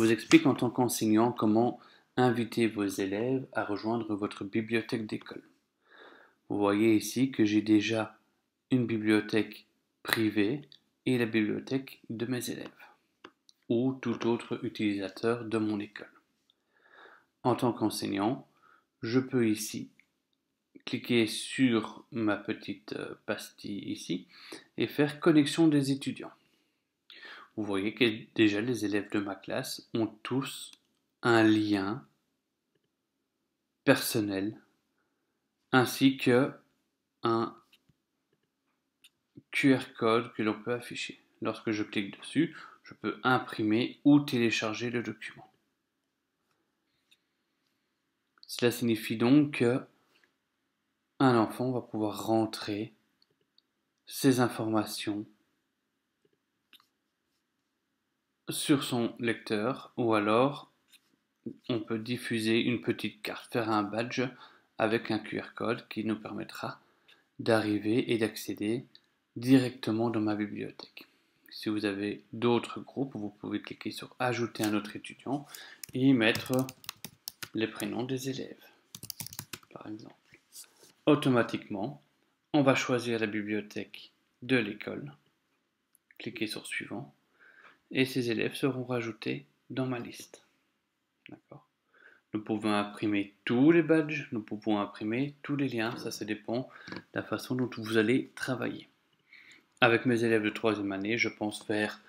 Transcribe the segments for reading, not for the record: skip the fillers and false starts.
vous explique en tant qu'enseignant comment inviter vos élèves à rejoindre votre bibliothèque d'école. Vous voyez ici que j'ai déjà une bibliothèque privée et la bibliothèque de mes élèves ou tout autre utilisateur de mon école. En tant qu'enseignant, je peux ici cliquer sur ma petite pastille ici et faire connexion des étudiants. Vous voyez que déjà les élèves de ma classe ont tous un lien personnel ainsi que un QR code que l'on peut afficher. Lorsque je clique dessus, je peux imprimer ou télécharger le document. Cela signifie donc que un enfant va pouvoir rentrer ses informations sur son lecteur ou alors on peut diffuser une petite carte, faire un badge avec un QR code qui nous permettra d'arriver et d'accéder directement dans ma bibliothèque. Si vous avez d'autres groupes, vous pouvez cliquer sur ajouter un autre étudiant et y mettre les prénoms des élèves, par exemple. Automatiquement, on va choisir la bibliothèque de l'école, cliquer sur suivant, et ces élèves seront rajoutés dans ma liste. D'accord. Nous pouvons imprimer tous les badges, nous pouvons imprimer tous les liens, ça dépend de la façon dont vous allez travailler. Avec mes élèves de 3e année, je pense faire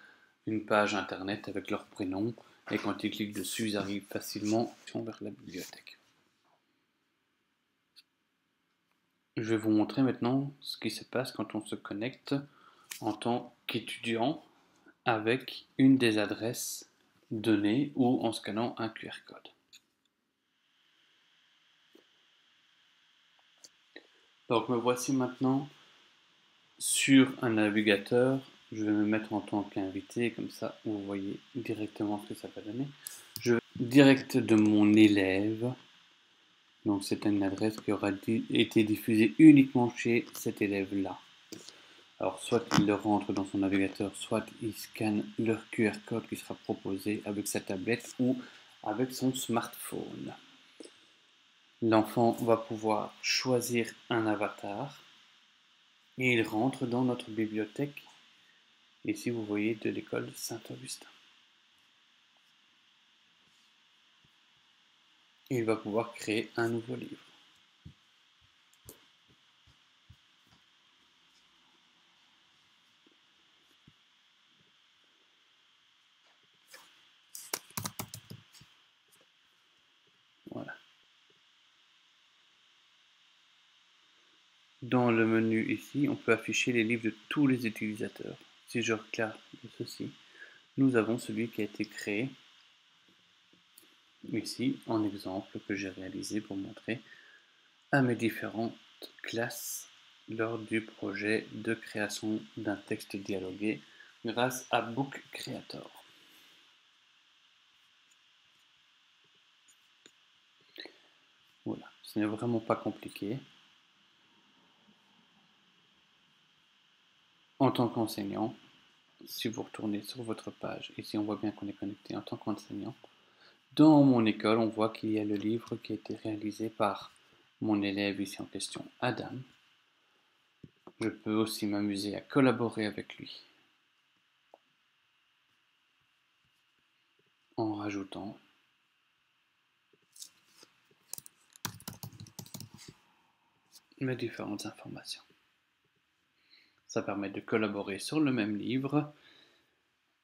une page internet avec leurs prénoms et quand ils cliquent dessus, ils arrivent facilement vers la bibliothèque. Je vais vous montrer maintenant ce qui se passe quand on se connecte en tant qu'étudiant avec une des adresses données ou en scannant un QR code. Donc me voici maintenant sur un navigateur. Je vais me mettre en tant qu'invité, comme ça vous voyez directement ce que ça va donner. Je vais direct de mon élève. Donc c'est une adresse qui aura été diffusée uniquement chez cet élève-là. Alors soit il le rentre dans son navigateur, soit il scanne leur QR code qui sera proposé avec sa tablette ou avec son smartphone. L'enfant va pouvoir choisir un avatar et il rentre dans notre bibliothèque. Ici vous voyez de l'école Saint-Augustin. Il va pouvoir créer un nouveau livre. Voilà. Dans le menu ici, on peut afficher les livres de tous les utilisateurs. Si je regarde ceci, nous avons celui qui a été créé ici en exemple que j'ai réalisé pour montrer à mes différentes classes lors du projet de création d'un texte dialogué grâce à Book Creator. Voilà, ce n'est vraiment pas compliqué. En tant qu'enseignant, si vous retournez sur votre page, ici on voit bien qu'on est connecté en tant qu'enseignant. Dans mon école, on voit qu'il y a le livre qui a été réalisé par mon élève ici en question, Adam. Je peux aussi m'amuser à collaborer avec lui en rajoutant mes différentes informations. Ça permet de collaborer sur le même livre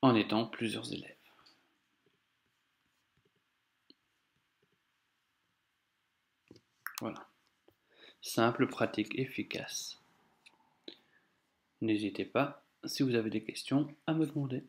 en étant plusieurs élèves. Voilà. Simple, pratique, efficace. N'hésitez pas, si vous avez des questions, à me demander.